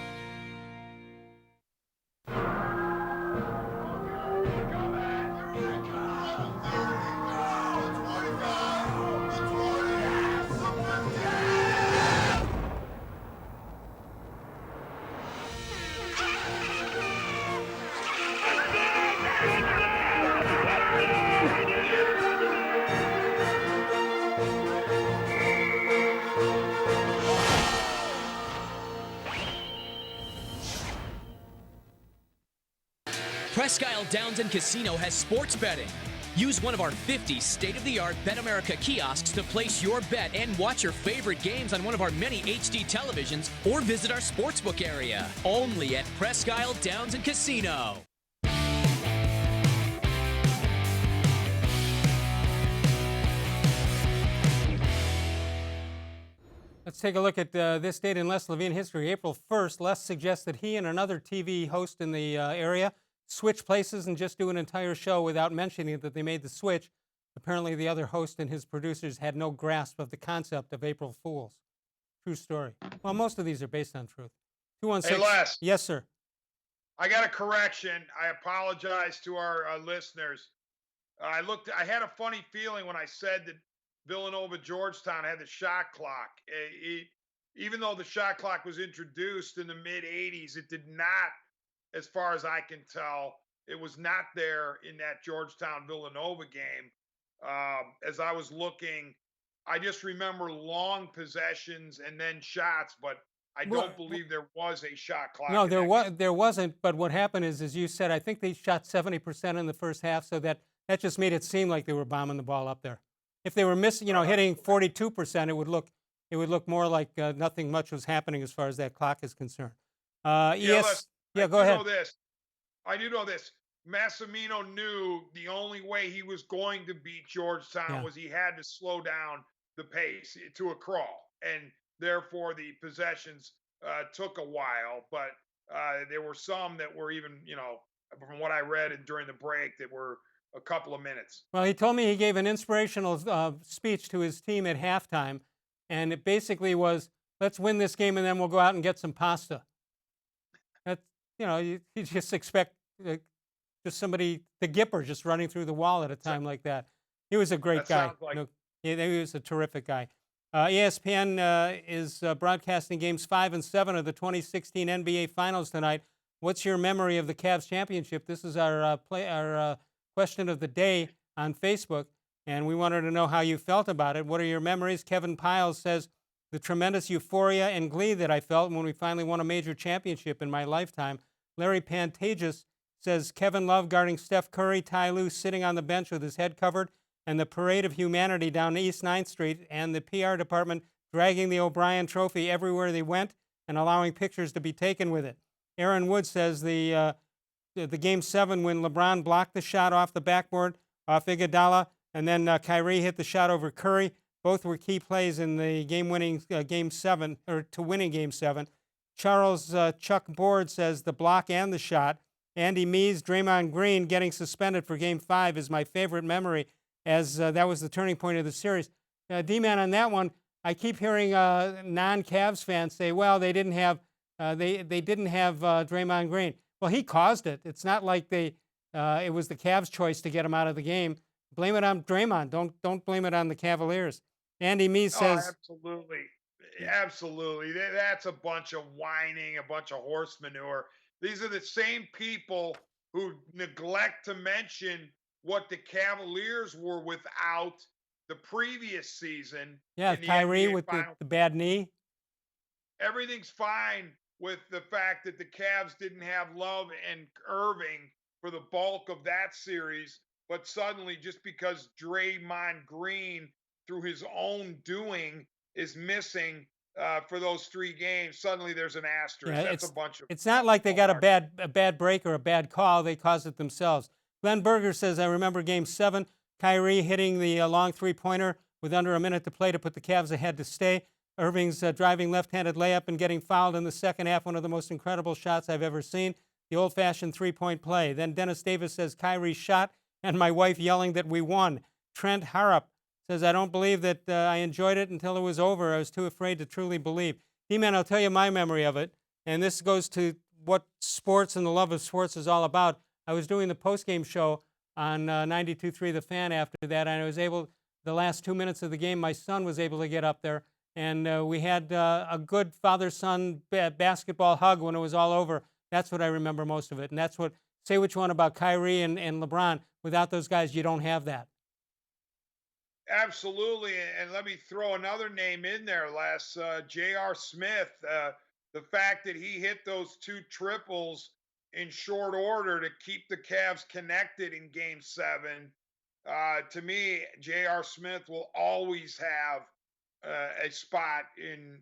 Presque Isle Downs and Casino has sports betting. Use one of our 50 state-of-the-art Bet America kiosks to place your bet and watch your favorite games on one of our many HD televisions or visit our sportsbook area. Only at Presque Isle Downs and Casino. Let's take a look at this date in Les-Levine history. April 1st, Les suggests that he and another TV host in the area switch places and just do an entire show without mentioning that they made the switch. Apparently, the other host and his producers had no grasp of the concept of April Fools. True story. Well, most of these are based on truth. 216. Hey, Les. Yes, sir. I got a correction. I apologize to our listeners. I had a funny feeling when I said that Villanova Georgetown had the shot clock. Even though the shot clock was introduced in the mid 80s, it did not, as far as I can tell, it was not there in that Georgetown Villanova game. As I was looking, I just remember long possessions and then shots, but I don't believe there was a shot clock. No, there wasn't. But what happened is, as you said, I think they shot 70% in the first half, so that just made it seem like they were bombing the ball up there. If they were missing, hitting 42%, it would look more like nothing much was happening as far as that clock is concerned. Go ahead. I do know this. Massimino knew the only way he was going to beat Georgetown was he had to slow down the pace to a crawl, and therefore the possessions took a while. But there were some that were even, from what I read and during the break, that were a couple of minutes. Well, he told me he gave an inspirational speech to his team at halftime, and it basically was, let's win this game and then we'll go out and get some pasta. That's, you just expect just somebody, the Gipper, just running through the wall at a time like that. He was a great guy. He was a terrific guy. ESPN is broadcasting games 5 and 7 of the 2016 NBA Finals tonight. What's your memory of the Cavs championship? This is our question of the day on Facebook, and we wanted to know how you felt about it. What are your memories? Kevin Piles says, the tremendous euphoria and glee that I felt when we finally won a major championship in my lifetime. Larry Pantages says, Kevin Love guarding Steph Curry, Ty Lue sitting on the bench with his head covered, and the parade of humanity down East 9th Street, and the PR department dragging the O'Brien trophy everywhere they went and allowing pictures to be taken with it. Aaron Wood says the Game 7 when LeBron blocked the shot off the backboard off Iguodala, and then Kyrie hit the shot over Curry. Both were key plays in the game-winning Game 7, or to winning Game 7. Charles Chuck Board says the block and the shot. Andy Mees, Draymond Green getting suspended for Game 5 is my favorite memory, as that was the turning point of the series. D-Man, on that one, I keep hearing non-Cavs fans say, well, they didn't have Draymond Green. Well, he caused it. It's not like it was the Cavs' choice to get him out of the game. Blame it on Draymond. Don't blame it on the Cavaliers. Andy Mees says, absolutely. That's a bunch of whining, a bunch of horse manure. These are the same people who neglect to mention what the Cavaliers were without the previous season. Yeah, Kyrie with the bad knee. Everything's fine with the fact that the Cavs didn't have Love and Irving for the bulk of that series, but suddenly just because Draymond Green, through his own doing, is missing for those 3 games, suddenly there's an asterisk. Yeah, that's a bunch of. It's not like they got a bad break or a bad call. They caused it themselves. Glenn Berger says, I remember Game 7, Kyrie hitting the long three-pointer with under a minute to play to put the Cavs ahead to stay. Irving's driving left-handed layup and getting fouled in the second half, one of the most incredible shots I've ever seen. The old-fashioned three-point play. Then Dennis Davis says, Kyrie shot, and my wife yelling that we won. Trent Harrop says, I don't believe that I enjoyed it until it was over. I was too afraid to truly believe. D-Man, I'll tell you my memory of it, and this goes to what sports and the love of sports is all about. I was doing the post-game show on 92.3 The Fan after that, and I was able, the last 2 minutes of the game, my son was able to get up there, and we had a good father-son basketball hug when it was all over. That's what I remember most of it, and that's what, say which one about Kyrie and LeBron. Without those guys, you don't have that. Absolutely, and let me throw another name in there, Les. J.R. Smith, the fact that he hit those 2 triples in short order to keep the Cavs connected in Game 7. To me, J.R. Smith will always have a spot in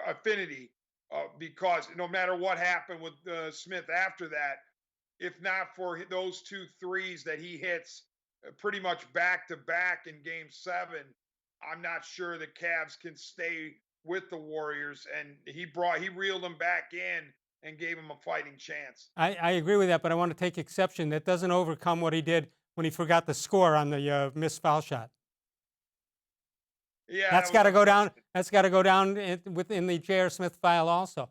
affinity because no matter what happened with Smith after that, if not for those 2 threes that he hits pretty much back to back in Game 7, I'm not sure the Cavs can stay with the Warriors. And he reeled them back in and gave him a fighting chance. I agree with that, but I want to take exception. That doesn't overcome what he did when he forgot the score on the missed foul shot. Yeah, that's got to go down. That's got to go down within the J.R. Smith file also.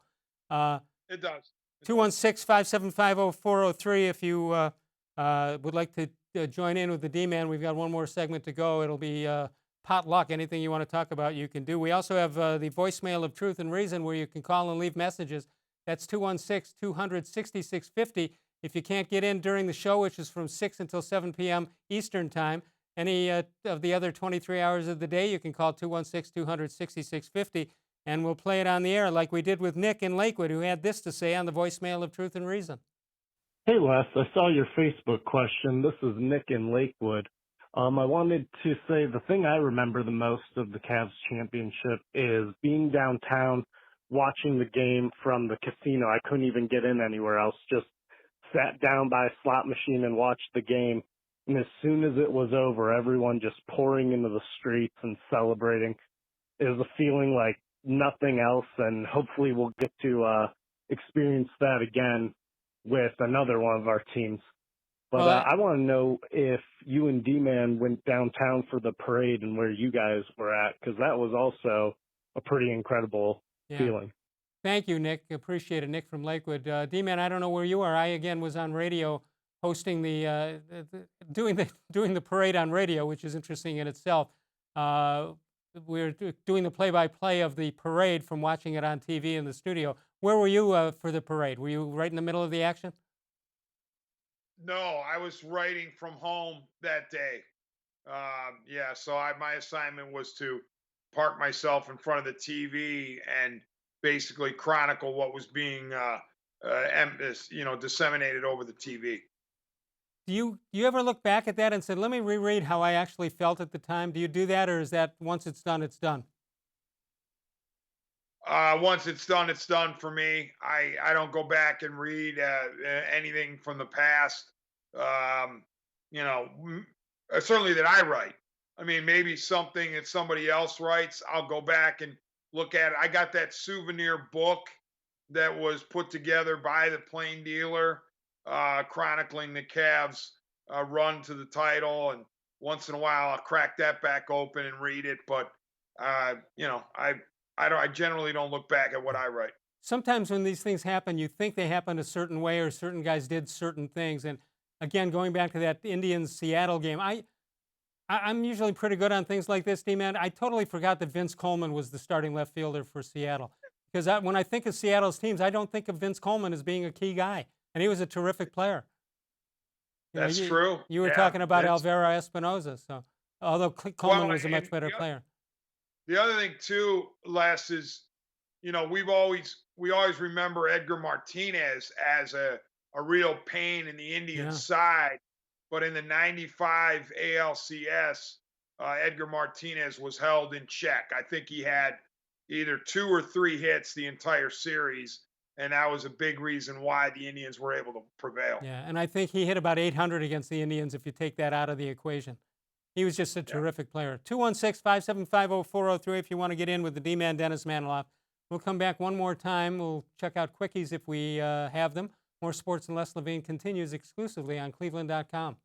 It does. 216-575-0403 if you would like to join in with the D-Man. We've got one more segment to go. It'll be potluck. Anything you want to talk about, you can do. We also have the voicemail of Truth and Reason where you can call and leave messages. That's 216-200-6650. If you can't get in during the show, which is from 6 until 7 p.m. Eastern Time, any of the other 23 hours of the day, you can call 216-200-6650, and we'll play it on the air like we did with Nick in Lakewood, who had this to say on the voicemail of Truth and Reason. Hey, Les, I saw your Facebook question. This is Nick in Lakewood. I wanted to say the thing I remember the most of the Cavs championship is being downtown, watching the game from the casino. I couldn't even get in anywhere else, just sat down by a slot machine and watched the game. And as soon as it was over, everyone just pouring into the streets and celebrating. It was a feeling like nothing else, and hopefully we'll get to experience that again with another one of our teams. But I want to know if you and D-Man went downtown for the parade and where you guys were at, because that was also a pretty incredible feeling. Thank you, Nick. Appreciate it. Nick from Lakewood. D-Man, I don't know where you are. I, again, was on radio hosting doing the parade on radio, which is interesting in itself. We're doing the play-by-play of the parade from watching it on TV in the studio. Where were you for the parade? Were you right in the middle of the action? No, I was writing from home that day. So my assignment was to park myself in front of the TV and basically chronicle what was being disseminated over the TV. Do you ever look back at that and said, let me reread how I actually felt at the time? Do you do that, or is that once it's done, it's done? Once it's done for me. I don't go back and read anything from the past, certainly that I write. I mean, maybe something that somebody else writes, I'll go back and look at it. I got that souvenir book that was put together by the Plain Dealer, chronicling the Cavs' run to the title, and once in a while I'll crack that back open and read it. But I generally don't look back at what I write. Sometimes when these things happen, you think they happened a certain way, or certain guys did certain things. And again, going back to that Indians-Seattle game, I'm usually pretty good on things like this, D-Man. I totally forgot that Vince Coleman was the starting left fielder for Seattle. Because when I think of Seattle's teams, I don't think of Vince Coleman as being a key guy. And he was a terrific player. That's true. You were talking about Alvaro Espinoza, so although Coleman was a much better player. The other thing too, Les, is we always remember Edgar Martinez as a real pain in the Indians' side, but in the '95 ALCS, Edgar Martinez was held in check. I think he had either 2 or 3 hits the entire series, and that was a big reason why the Indians were able to prevail. Yeah, and I think he hit about 800 against the Indians if you take that out of the equation. He was just a terrific player. 216-575-0403 if you want to get in with the D-Man, Dennis-Manoloff. We'll come back one more time. We'll check out quickies if we have them. More Sports and Les-Levine continues exclusively on cleveland.com.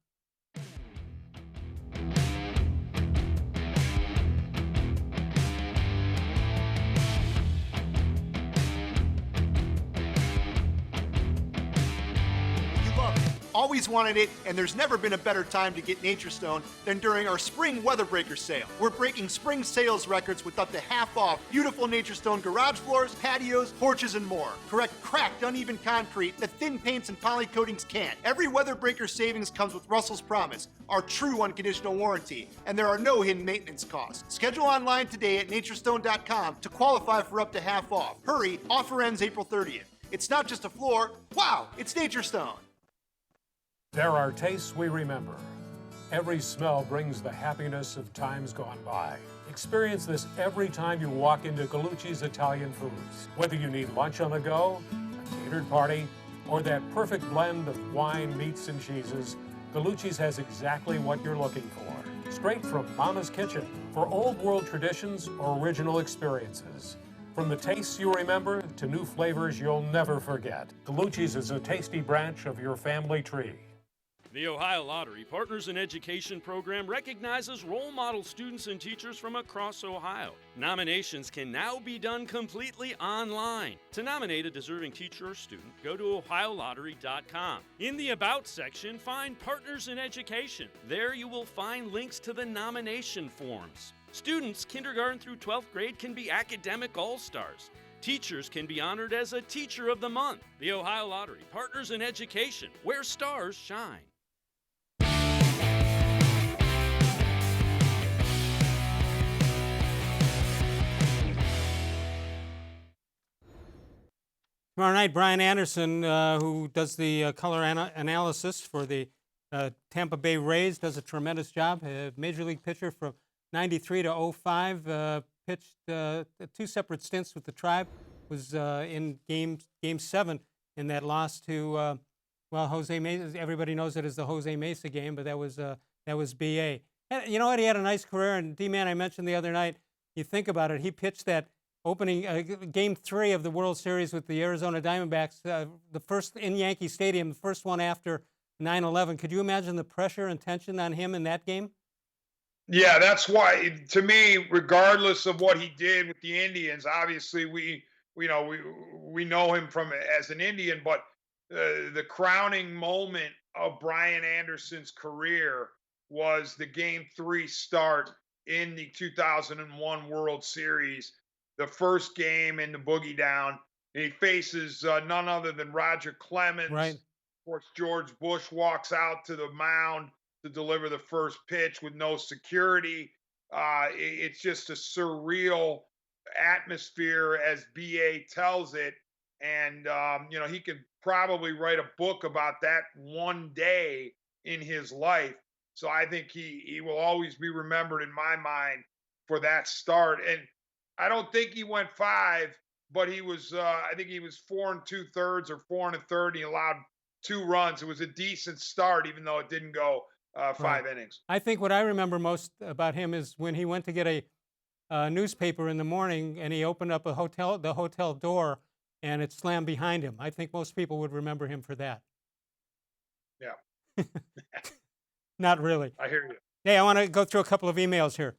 Always wanted it, and there's never been a better time to get Nature Stone than during our Spring Weather Breaker sale. We're breaking spring sales records with up to half off beautiful Nature Stone garage floors, patios, porches, and more. Correct cracked, uneven concrete that thin paints and poly coatings can't. Every Weather Breaker savings comes with Russell's Promise, our true unconditional warranty, and there are no hidden maintenance costs. Schedule online today at naturestone.com to qualify for up to half off. Hurry, offer ends April 30th. It's not just a floor. Wow, it's Nature Stone. There are tastes we remember. Every smell brings the happiness of times gone by. Experience this every time you walk into Gallucci's Italian Foods. Whether you need lunch on the go, a catered party, or that perfect blend of wine, meats, and cheeses, Gallucci's has exactly what you're looking for. Straight from Mama's Kitchen for old world traditions or original experiences. From the tastes you remember to new flavors you'll never forget. Gallucci's is a tasty branch of your family tree. The Ohio Lottery Partners in Education program recognizes role model students and teachers from across Ohio. Nominations can now be done completely online. To nominate a deserving teacher or student, go to OhioLottery.com. In the About section, find Partners in Education. There you will find links to the nomination forms. Students kindergarten through 12th grade can be academic all-stars. Teachers can be honored as a Teacher of the Month. The Ohio Lottery Partners in Education, where stars shine. Tomorrow night, Brian Anderson, who does the color analysis for the Tampa Bay Rays, does a tremendous job. A Major League pitcher from 93 to 05, pitched 2 separate stints with the Tribe, was in Game 7 in that loss to, Jose Mesa. Everybody knows it as the Jose Mesa game, but that was BA. And you know what? He had a nice career, and D-Man, I mentioned the other night, you think about it, he pitched that opening Game 3 of the World Series with the Arizona Diamondbacks, the first in Yankee Stadium, the first one after 9/11. Could you imagine the pressure and tension on him in that game? Yeah, that's why, to me, regardless of what he did with the Indians, obviously we know him from as an Indian, but the crowning moment of Brian Anderson's career was the Game 3 start in the 2001 World Series. The first game in the Boogie Down. He faces none other than Roger Clemens. Right. Of course, George Bush walks out to the mound to deliver the first pitch with no security. It's just a surreal atmosphere, as BA tells it. And, he could probably write a book about that one day in his life. So I think he will always be remembered in my mind for that start. And I don't think he went 5, but he was, I think he was 4 2/3 or 4 1/3. He allowed 2 runs. It was a decent start, even though it didn't go 5 innings. I think what I remember most about him is when he went to get a newspaper in the morning and he opened up the hotel door, and it slammed behind him. I think most people would remember him for that. Yeah. Not really. I hear you. Hey, I want to go through a couple of emails here.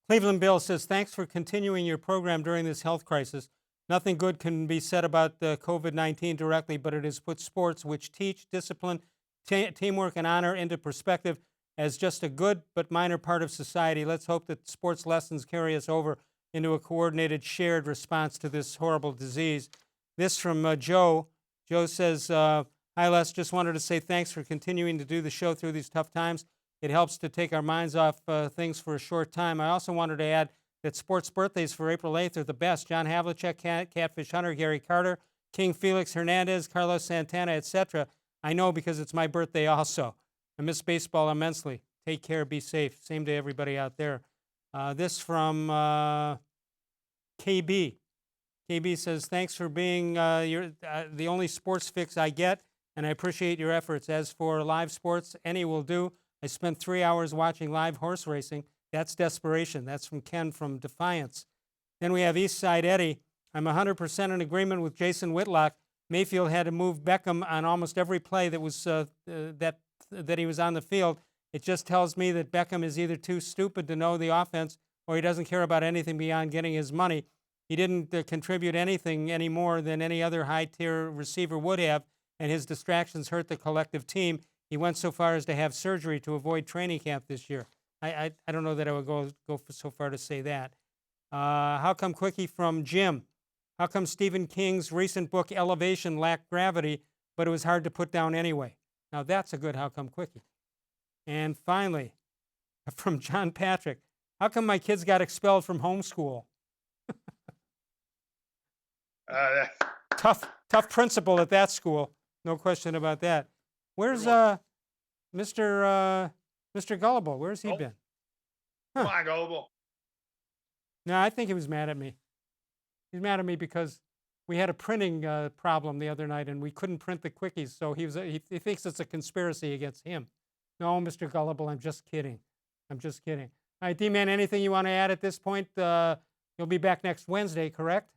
Cleveland Bill says, thanks for continuing your program during this health crisis. Nothing good can be said about COVID-19 directly, but it has put sports, which teach discipline, teamwork, and honor into perspective as just a good but minor part of society. Let's hope that sports lessons carry us over into a coordinated, shared response to this horrible disease. This from Joe. Joe says, hi, Les, just wanted to say thanks for continuing to do the show through these tough times. It helps to take our minds off things for a short time. I also wanted to add that sports birthdays for April 8th are the best. John Havlicek, Catfish Hunter, Gary Carter, King Felix Hernandez, Carlos Santana, etc. I know because it's my birthday also. I miss baseball immensely. Take care, be safe. Same to everybody out there. This from KB. KB says, thanks for being the only sports fix I get, and I appreciate your efforts. As for live sports, any will do. I spent 3 hours watching live horse racing. That's desperation. That's from Ken from Defiance. Then we have Eastside Eddie. I'm 100% in agreement with Jason Whitlock. Mayfield had to move Beckham on almost every play that was that he was on the field. It just tells me that Beckham is either too stupid to know the offense or he doesn't care about anything beyond getting his money. He didn't contribute anything any more than any other high-tier receiver would have, and his distractions hurt the collective team. He went so far as to have surgery to avoid training camp this year. I don't know that I would go so far to say that. How come Quickie from Jim? How come Stephen King's recent book Elevation lacked gravity, but it was hard to put down anyway? Now that's a good how come Quickie. And finally, from John Patrick, how come my kids got expelled from homeschool? tough principal at that school. No question about that. Where's Mr. Gullible? Where's he been? Come on, Gullible. No, I think he was mad at me. He's mad at me because we had a printing problem the other night and we couldn't print the quickies. So he thinks it's a conspiracy against him. No, Mr. Gullible, I'm just kidding. I'm just kidding. All right, D-Man, anything you want to add at this point? You'll be back next Wednesday, correct?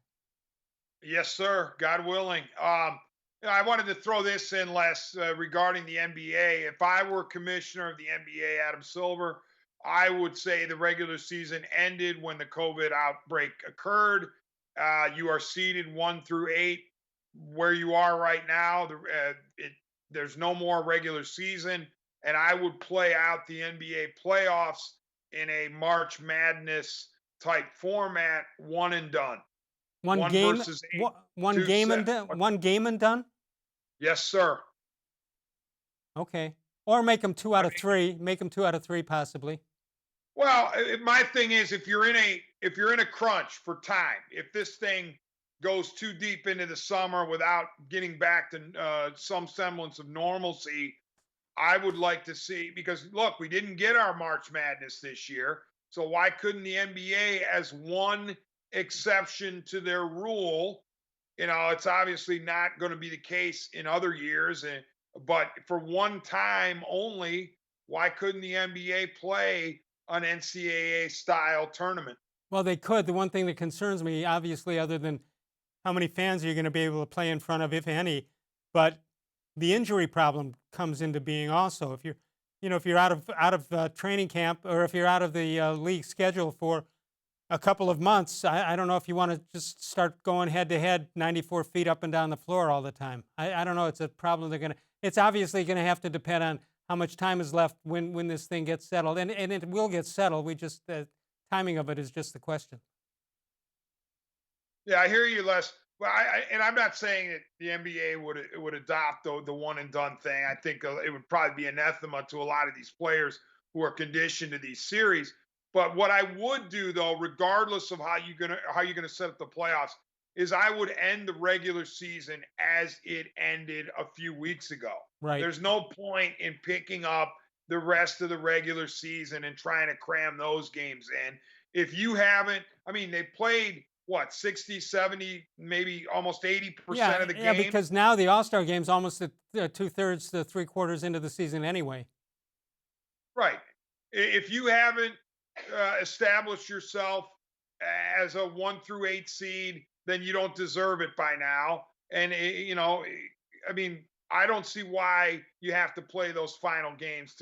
Yes, sir. God willing. I wanted to throw this in, Les, regarding the NBA. If I were commissioner of the NBA, Adam Silver, I would say the regular season ended when the COVID outbreak occurred. You are seeded 1 through 8 where you are right now. There's no more regular season, and I would play out the NBA playoffs in a March Madness type format, one and done. One game versus 8, one game and done? One game and done? Yes, sir. Okay. Or make them 2 out of 3. Make them 2 out of 3 possibly. Well, my thing is, if you're in a crunch for time, if this thing goes too deep into the summer without getting back to some semblance of normalcy, I would like to see, because look, we didn't get our March Madness this year, so why couldn't the NBA, as one exception to their rule, it's obviously not going to be the case in other years, but for one time only, why couldn't the NBA play an NCAA-style tournament? Well, they could. The one thing that concerns me, obviously, other than how many fans are you going to be able to play in front of, if any, but the injury problem comes into being also. If you're out of training camp, or if you're out of the league schedule for a couple of months, I don't know if you want to just start going head-to-head 94 feet up and down the floor all the time. I don't know. It's a problem it's obviously going to have to depend on how much time is left when this thing gets settled. And it will get settled. The timing of it is just the question. Yeah, I hear you, Les. Well, I'm not saying that the NBA would adopt the one and done thing. I think it would probably be anathema to a lot of these players who are conditioned to these series. But what I would do, though, regardless of how you're gonna set up the playoffs, is I would end the regular season as it ended a few weeks ago. Right. There's no point in picking up the rest of the regular season and trying to cram those games in. If you haven't, they played, 60, 70, maybe almost 80% of the games? Yeah, because now the All-Star game's almost 2/3 to 3/4 into the season anyway. Right. If you haven't established yourself as a 1 through 8 seed, then you don't deserve it by now. And, I don't see why you have to play those final games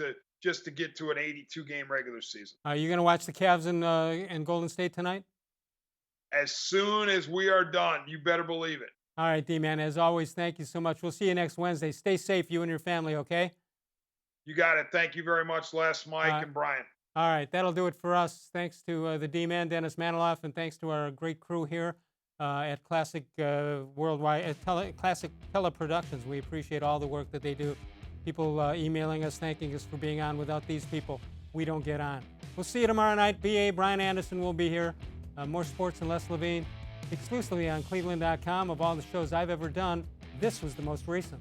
just to get to an 82-game regular season. Are you going to watch the Cavs in Golden State tonight? As soon as we are done, you better believe it. All right, D-Man, as always, thank you so much. We'll see you next Wednesday. Stay safe, you and your family, okay? You got it. Thank you very much, Les, Mike, and Brian. All right, that'll do it for us. Thanks to the D-Man, Dennis-Manoloff, and thanks to our great crew here at Classic Classic Teleproductions. We appreciate all the work that they do. People emailing us, thanking us for being on. Without these people, we don't get on. We'll see you tomorrow night. B.A. Brian Anderson will be here. More Sports and Les Levine, exclusively on cleveland.com. Of all the shows I've ever done, this was the most recent.